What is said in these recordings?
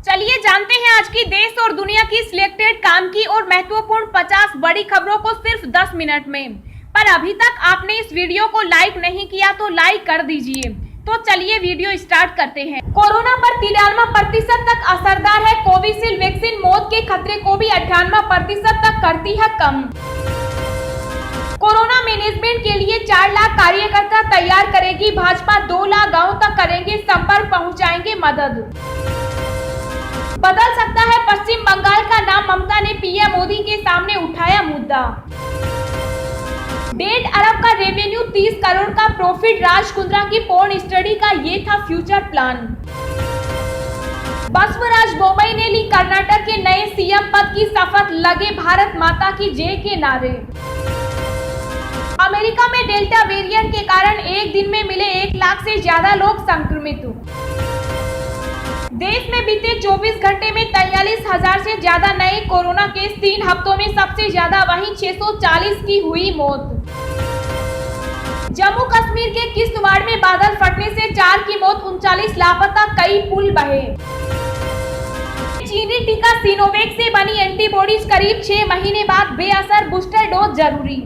चलिए जानते हैं आज की देश और दुनिया की सिलेक्टेड काम की और महत्वपूर्ण 50 बड़ी खबरों को सिर्फ 10 मिनट में। पर अभी तक आपने इस वीडियो को लाइक नहीं किया तो लाइक कर दीजिए। तो चलिए वीडियो स्टार्ट करते हैं। कोरोना पर 93% तक असरदार है कोविशील्ड वैक्सीन, मौत के खतरे को भी 98% तक करती है कम। कोरोना मैनेजमेंट के लिए 4 लाख कार्यकर्ता तैयार करेगी भाजपा, 2 लाख गाँव तक करेंगे संपर्क, पहुँचाएंगे मदद। बदल सकता है पश्चिम बंगाल का नाम, ममता ने पीएम मोदी के सामने उठाया मुद्दा। 1.5 अरब का रेवेन्यू, 30 करोड़ का प्रॉफिट, राज कुंद्रा की पोर्न स्टडी का ये था फ्यूचर प्लान। बसवराज बोम्मई ने ली कर्नाटक के नए सीएम पद की शपथ, लगे भारत माता की जय के नारे। अमेरिका में डेल्टा वेरिएंट के कारण एक दिन में मिले 1 लाख से ज्यादा लोग संक्रमित। देश में बीते 24 घंटे में 43,000 से ज्यादा नए कोरोना केस, 3 हफ्तों में सबसे ज्यादा, वहीं 640 की हुई मौत। जम्मू कश्मीर के किश्तवाड़ में बादल फटने से 4 की मौत, 39 लापता, कई पुल बहे। चीनी टीका सिनोवैक से बनी एंटीबॉडीज करीब 6 महीने बाद बेअसर, बूस्टर डोज जरूरी।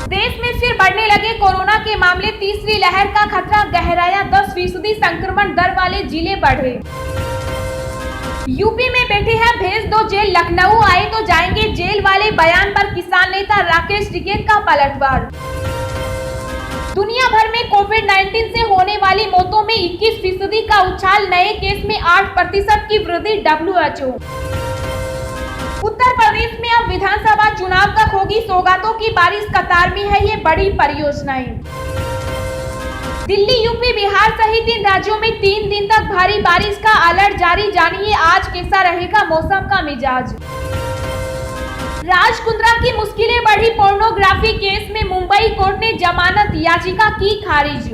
देश में फिर बढ़ने लगे कोरोना के मामले, तीसरी लहर का खतरा गहराया, 10% संक्रमण दर वाले जिले बढ़े। यूपी में बैठे हैं भेज दो जेल, लखनऊ आए तो जाएंगे जेल वाले बयान पर किसान नेता राकेश टिकैत का पलटवार। दुनिया भर में कोविड-19 से होने वाली मौतों में 21% का उछाल, नए केस में 8% की वृद्धि, WHO। उत्तर प्रदेश में अब विधानसभा चुनाव तक होगी सौगातों की बारिश, कतार में है ये बड़ी परियोजनाएं। दिल्ली, यूपी, बिहार सहित इन राज्यों में 3 दिन तक भारी बारिश का अलर्ट जारी, जानिए आज कैसा रहेगा मौसम का मिजाज। राज कुंद्रा की मुश्किलें बढ़ी, पोर्नोग्राफी केस में मुंबई कोर्ट ने जमानत याचिका की खारिज।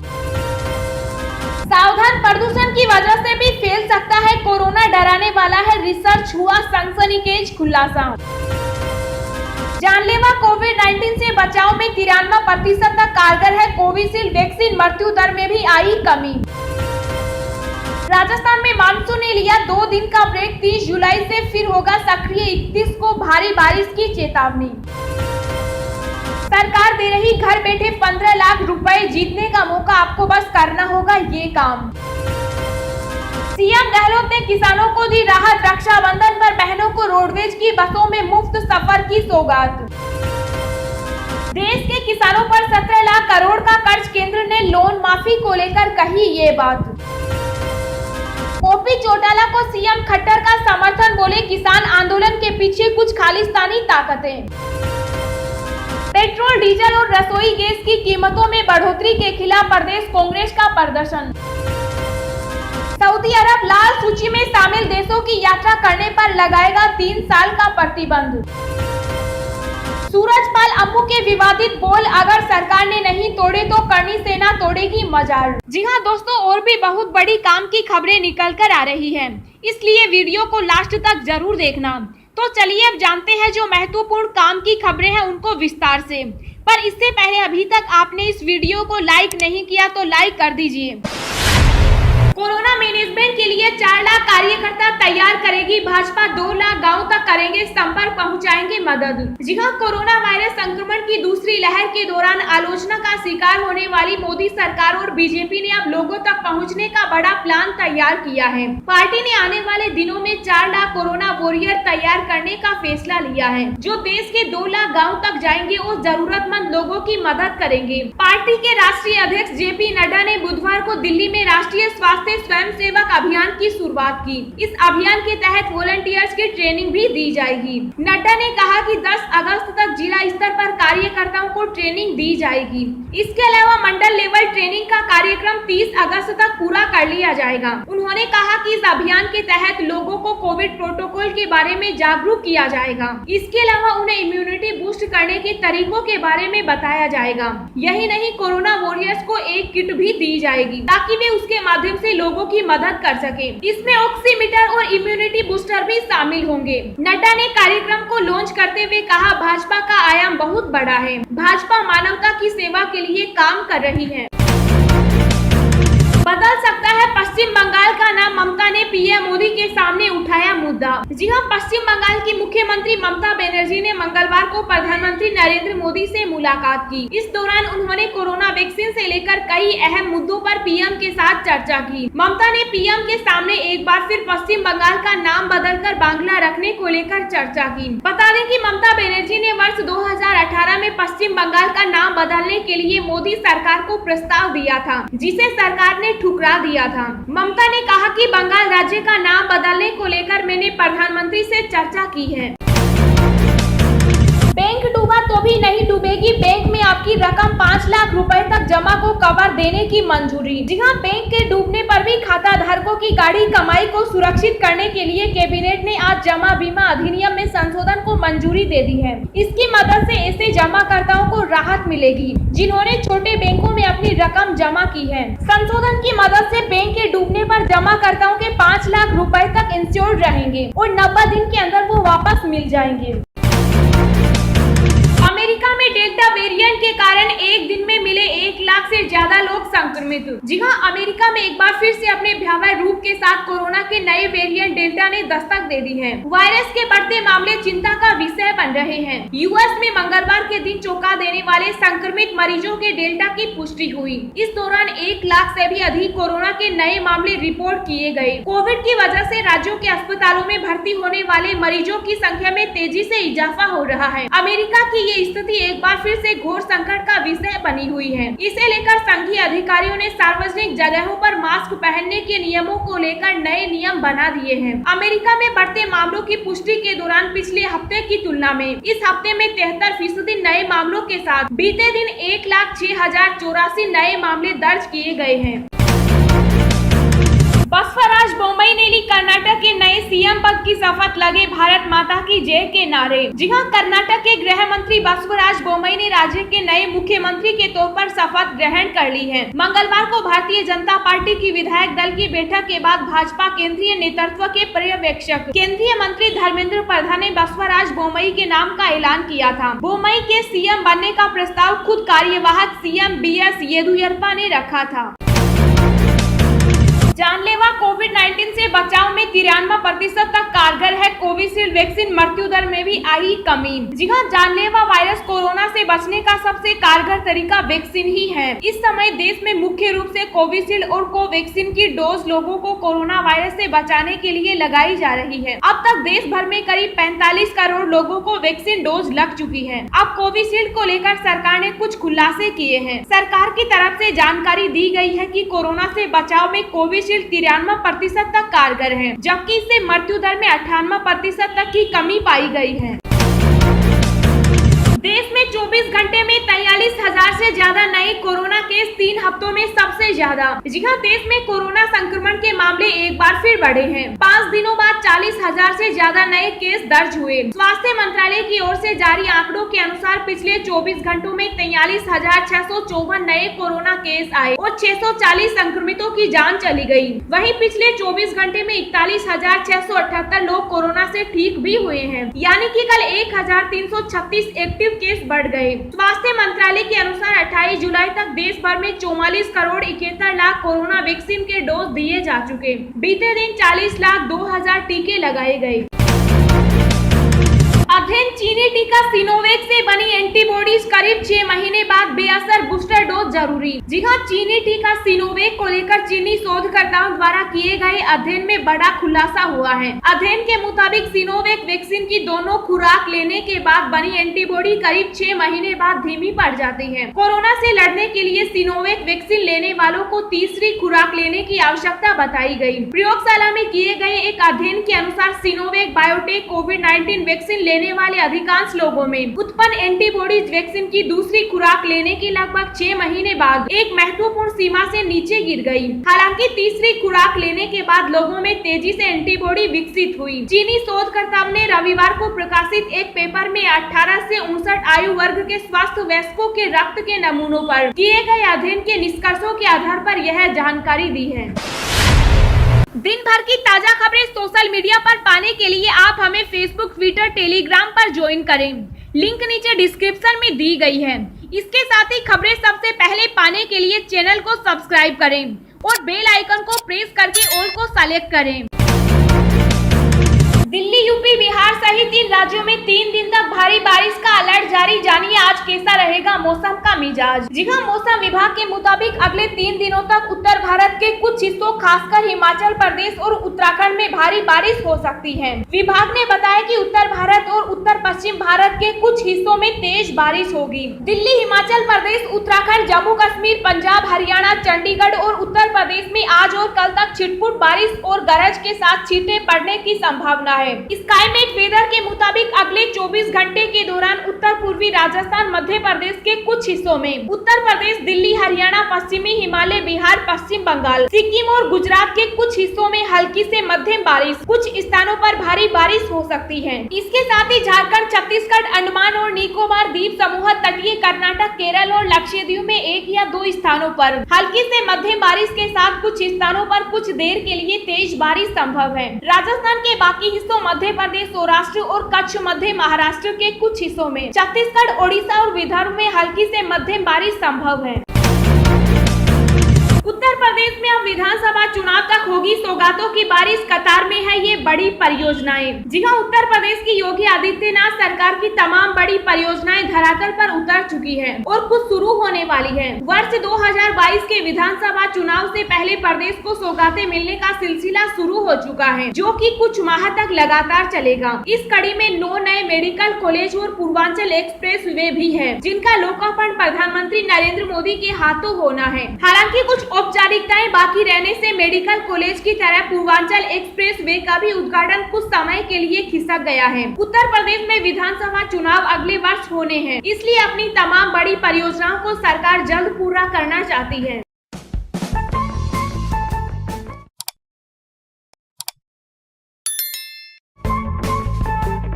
सावधान, प्रदूषण की वजह से भी फैल सकता है कोरोना, डराने वाला है रिसर्च, हुआ सनसनीखेज खुलासा। जानलेवा कोविड-19 से बचाव में 93% तक कारगर है कोविशील्ड वैक्सीन, मृत्यु दर में भी आई कमी। राजस्थान में मानसून ने लिया 2 दिन का ब्रेक, 30 जुलाई से फिर होगा सक्रिय, 31 को भारी बारिश की चेतावनी। सरकार दे रही घर बैठे 15 लाख रुपए, जीतने का मौका, आपको बस करना होगा ये काम। सीएम गहलोत ने किसानों को दी राहत, रक्षाबंधन पर बहनों को रोडवेज की बसों में मुफ्त सफर की सौगात। देश के किसानों पर 17 लाख करोड़ का कर्ज, केंद्र ने लोन माफी को लेकर कही ये बात। ओपी चौटाला को सीएम खट्टर का समर्थन, बोले किसान आंदोलन के पीछे कुछ खालिस्तानी ताकतें। पेट्रोल, डीजल और रसोई गैस की कीमतों में बढ़ोतरी के खिलाफ प्रदेश कांग्रेस का प्रदर्शन। सऊदी अरब लाल सूची में शामिल देशों की यात्रा करने पर लगाएगा 3 साल का प्रतिबंध। सूरजपाल अम्मू के विवादित बोल, अगर सरकार ने नहीं तोड़े तो करनी सेना तोड़ेगी मजार। जी हाँ दोस्तों, और भी बहुत बड़ी काम की खबरें निकल कर आ रही हैं, इसलिए वीडियो को लास्ट तक जरूर देखना। तो चलिए अब जानते हैं जो महत्वपूर्ण काम की खबरें हैं उनको विस्तार से। पर इससे पहले अभी तक आपने इस वीडियो को लाइक नहीं किया तो लाइक कर दीजिए। कोरोना मैनेजमेंट के लिए 4 लाख कार्यकर्ता तैयार करेगी भाजपा, 2 लाख गांव तक करेंगे संपर्क, पहुंचाएंगे मदद। जी हां, कोरोना वायरस संक्रमण की दूसरी लहर के दौरान आलोचना का शिकार होने वाली मोदी सरकार और बीजेपी ने अब लोगों तक पहुंचने का बड़ा प्लान तैयार किया है। पार्टी ने आने वाले दिनों में 4 लाख कोरोना वॉरियर तैयार करने का फैसला लिया है, जो देश के 2 लाख गाँव तक जाएंगे और जरूरतमंद लोगों की मदद करेंगे। पार्टी के राष्ट्रीय अध्यक्ष JP नड्डा ने बुधवार को दिल्ली में राष्ट्रीय स्वास्थ्य स्वयं सेवक अभियान की शुरुआत की। इस अभियान के तहत वॉलंटियर्स की ट्रेनिंग भी दी जाएगी। नड्डा ने कहा कि 10 अगस्त तक जिला स्तर पर कार्यकर्ताओं को ट्रेनिंग दी जाएगी। इसके अलावा मंडल लेवल ट्रेनिंग का कार्यक्रम 30 अगस्त तक पूरा कर लिया जाएगा। उन्होंने कहा कि इस अभियान के तहत लोगों को कोविड प्रोटोकॉल के बारे में जागरूक किया जाएगा। इसके अलावा उन्हें इम्यूनिटी बूस्ट करने के तरीकों के बारे में बताया जाएगा। यही नहीं, कोरोना वॉरियर्स को एक किट भी दी जाएगी ताकि वे उसके माध्यम से लोगों की मदद कर सके। इसमें ऑक्सीमीटर और इम्यूनिटी बूस्टर भी शामिल होंगे। नड्डा ने कार्यक्रम को लॉन्च करते हुए कहा, भाजपा का आयाम बहुत बड़ा है। भाजपा मानवता की सेवा के लिए काम कर रही है। बदल सकता है पश्चिम बंगाल का नाम, ममता ने पीएम मोदी के सामने उठाया मुद्दा। जी हां, पश्चिम बंगाल की मुख्यमंत्री ममता बनर्जी ने मंगलवार को प्रधानमंत्री नरेंद्र मोदी से मुलाकात की। इस दौरान उन्होंने कोरोना वैक्सीन से लेकर कई अहम मुद्दों पर पीएम के साथ चर्चा की। ममता ने पीएम के सामने एक बार फिर पश्चिम बंगाल का नाम बदलकर बांग्ला रखने को लेकर चर्चा की। बता दें कि ममता बनर्जी ने वर्ष 2018 में पश्चिम बंगाल का नाम बदलने के लिए मोदी सरकार को प्रस्ताव दिया था, जिसे सरकार ने ठुकरा दिया था। ममता ने कहा कि बंगाल राज्य का नाम बदलने को लेकर मैंने प्रधानमंत्री से चर्चा की है। बैंक डूबा तो भी नहीं डूबेगी, बैंक में आपकी रकम 5 लाख रुपए तक जमा को कवर देने की मंजूरी। जी हां, बैंक के डूबने पर भी खाता धारकों की गाढ़ी कमाई को सुरक्षित करने के लिए कैबिनेट ने आज जमा बीमा अधिनियम में संशोधन को मंजूरी दे दी है। इसकी मदद से ऐसे जमाकर्ताओं को राहत मिलेगी जिन्होंने छोटे बैंकों में अपनी रकम जमा की है। संशोधन की मदद से बैंक के डूबने पर जमाकर्ताओं के 5 लाख रुपए तक इंश्योर्ड रहेंगे और 90 दिन के अंदर वो वापस मिल जाएंगे। अमेरिका में डेल्टा वेरिएंट के कारण एक दिन में मिले 1 लाख से ज्यादा लोग संक्रमित। जी हां, अमेरिका में एक बार फिर से अपने भयावह रूप के साथ कोरोना के नए वेरिएंट डेल्टा ने दस्तक दे दी है। वायरस के बढ़ते मामले चिंता का विषय बन रहे हैं। यूएस में मंगलवार के दिन चौंका देने वाले संक्रमित मरीजों के डेल्टा की पुष्टि हुई। इस दौरान 1 लाख से भी अधिक कोरोना के नए मामले रिपोर्ट किए गए। कोविड की वजह से राज्यों के अस्पतालों में भर्ती होने वाले मरीजों की संख्या में तेजी से इजाफा हो रहा है। अमेरिका की ये स्थिति एक बार फिर से घोर संकट का विषय बनी हुई है। इसे लेकर संघीय अधिकारियों ने सार्वजनिक जगहों पर मास्क पहनने के नियमों को लेकर नए नियम बना दिए हैं। अमेरिका में बढ़ते मामलों की पुष्टि के दौरान पिछले हफ्ते की तुलना में इस हफ्ते में 73% नए मामलों के साथ बीते दिन 1,06,084 नए मामले दर्ज किए गए हैं। बसवराज बोम्मई ने ली कर्नाटक के नए सीएम पद की शपथ, लगे भारत माता की जय के नारे। जी हां, कर्नाटक के गृह मंत्री बसवराज बोम्मई ने राज्य के नए मुख्यमंत्री के तौर पर शपथ ग्रहण कर ली है। मंगलवार को भारतीय जनता पार्टी की विधायक दल की बैठक के बाद भाजपा केंद्रीय नेतृत्व के पर्यवेक्षक केंद्रीय मंत्री धर्मेंद्र प्रधान ने बसवराज बोम्मई के नाम का ऐलान किया था। बोम्मई के सीएम बनने का प्रस्ताव खुद कार्यवाहक सीएम बीएस येदियुरप्पा ने रखा था। जानलेवा कोविड-19 से बचाव में 93% तक कारगर है कोविशील्ड वैक्सीन, मृत्यु दर में भी आई कमी। जी हां, जानलेवा वायरस कोरोना से बचने का सबसे कारगर तरीका वैक्सीन ही है। इस समय देश में मुख्य रूप से कोविशील्ड और कोवैक्सीन की डोज लोगों को कोरोना वायरस से बचाने के लिए लगाई जा रही है। अब तक देश भर में करीब 45 करोड़ लोगों को वैक्सीन डोज लग चुकी है। अब कोविशील्ड को लेकर सरकार ने कुछ खुलासे किए हैं। सरकार की तरफ से जानकारी दी गई है कि कोरोना से बचाव में कोविशील्ड 93% तक कारगर है, जबकि इससे मृत्यु दर में 98% तक की कमी पाई गई है। देश में 24 घंटे में 43,000 से ज्यादा नए कोरोना केस 3 हफ्तों में सबसे ज्यादा। जी हां, देश में कोरोना संक्रमण के मामले एक बार फिर बढ़े हैं। 5 दिनों बाद 40,000 से ज्यादा नए केस दर्ज हुए। स्वास्थ्य मंत्रालय की ओर से जारी आंकड़ों के अनुसार पिछले 24 घंटों में 43,654 नए कोरोना केस आए और 640 संक्रमितों की जान चली गयी। वहीं पिछले 24 घंटे में 41,678 लोग कोरोना से ठीक भी हुए हैं, यानी कि कल 1,336 एक्टिव केस बढ़ गए। स्वास्थ्य मंत्रालय के अनुसार 28 जुलाई तक देश भर में 44 करोड़ 71 लाख कोरोना वैक्सीन के डोज दिए जा चुके। बीते दिन 40,02,000 टीके लगाए गए। अध्ययन, चीनी टीका सिनोवैक से बनी एंटीबॉडीज करीब 6 महीने बाद बेअसर, बूस्टर डोज जरूरी। जी हां, चीनी टीका सिनोवैक को लेकर चीनी शोधकर्ताओं द्वारा किए गए अध्ययन में बड़ा खुलासा हुआ है। अध्ययन के मुताबिक सिनोवैक वैक्सीन की दोनों खुराक लेने के बाद बनी एंटीबॉडी करीब 6 महीने बाद धीमी पड़ जाती है। कोरोना से लड़ने के लिए सिनोवैक वैक्सीन लेने वालों को तीसरी खुराक लेने की आवश्यकता बताई गई। प्रयोगशाला में किए गए एक अध्ययन के अनुसार सिनोवैक बायोटेक कोविड-19 वैक्सीन लेने वाले अधिकांश लोगों में उत्पन्न एंटीबॉडीज वैक्सीन की दूसरी खुराक लेने के लगभग 6 महीने बाद एक महत्वपूर्ण सीमा से नीचे गिर गई। हालांकि तीसरी खुराक लेने के बाद लोगों में तेजी से एंटीबॉडी विकसित हुई। चीनी शोधकर्ताओं ने रविवार को प्रकाशित एक पेपर में 18 से 59 आयु वर्ग के स्वस्थ वयस्कों के रक्त के नमूनों पर किए गए अध्ययन के निष्कर्षों के आधार पर यह जानकारी दी है। दिन भर की ताजा खबरें सोशल मीडिया पर पाने के लिए आप हमें फेसबुक, ट्विटर, टेलीग्राम पर ज्वाइन करें। लिंक नीचे डिस्क्रिप्शन में दी गई है। इसके साथ ही खबरें सबसे पहले पाने के लिए चैनल को सब्सक्राइब करें और बेल आइकन को प्रेस करके ऑल को सेलेक्ट करें। दिल्ली, यूपी, बिहार सहित 3 राज्यों में 3 दिन तक भारी बारिश का अलर्ट जारी। जानिए आज कैसा रहेगा मौसम का मिजाज। जी हां, मौसम विभाग के मुताबिक अगले 3 दिनों तक उत्तर भारत के कुछ हिस्सों खासकर हिमाचल प्रदेश और उत्तराखंड में भारी बारिश हो सकती है। विभाग ने बताया कि उत्तर भारत और उत्तर पश्चिम भारत के कुछ हिस्सों में तेज बारिश होगी। दिल्ली, हिमाचल प्रदेश, उत्तराखंड, जम्मू कश्मीर, पंजाब, हरियाणा, चंडीगढ़ और उत्तर प्रदेश में आज और कल तक छिटपुट बारिश और गरज के साथ छींटे पड़ने की संभावना है। स्काईमेट वेदर के मुताबिक अगले 24 घंटे के दौरान उत्तर पूर्वी राजस्थान, मध्य प्रदेश के कुछ हिस्सों में, उत्तर प्रदेश, दिल्ली, हरियाणा, पश्चिमी हिमालय, बिहार, पश्चिम बंगाल, सिक्किम और गुजरात के कुछ हिस्सों में हल्की से मध्यम बारिश, कुछ स्थानों पर भारी बारिश हो सकती है। इसके साथ ही झारखंड, छत्तीसगढ़, अंडमान और निकोबार द्वीप समूह, तटीय कर्नाटक, केरल और लक्षद्वीप में 1 या 2 स्थानों पर हल्की से मध्यम बारिश के साथ कुछ स्थानों पर कुछ देर के लिए तेज बारिश संभव है। राजस्थान के बाकी हिस्सों, मध्य प्रदेश, सौराष्ट्र और कच्छ, मध्य महाराष्ट्र के कुछ हिस्सों में, छत्तीसगढ़, ओडिशा और विदर्भ में हल्की से मध्यम बारिश संभव है। उत्तर प्रदेश में अब विधानसभा चुनाव तक होगी सौगातों की बारिश। कतार में है ये बड़ी परियोजनाएं। जी हां, उत्तर प्रदेश की योगी आदित्यनाथ सरकार की तमाम बड़ी परियोजनाएं धरातल पर उतर चुकी है और कुछ शुरू होने वाली है। वर्ष 2022 के विधानसभा चुनाव से पहले प्रदेश को सौगातें मिलने का सिलसिला शुरू हो चुका है, जो कि कुछ माह तक लगातार चलेगा। इस कड़ी में 9 नए मेडिकल कॉलेज और पूर्वांचल एक्सप्रेस वे भी है, जिनका लोकार्पण प्रधानमंत्री नरेंद्र मोदी के हाथों होना है। हालांकि कुछ औपचारिकताएं बाकी रहने से मेडिकल कॉलेज की तरह पूर्वांचल एक्सप्रेस वे का भी उद्घाटन कुछ समय के लिए खिसक गया है। उत्तर प्रदेश में विधानसभा चुनाव अगले वर्ष होने हैं, इसलिए अपनी तमाम बड़ी परियोजनाओं को सरकार जल्द पूरा करना चाहती है।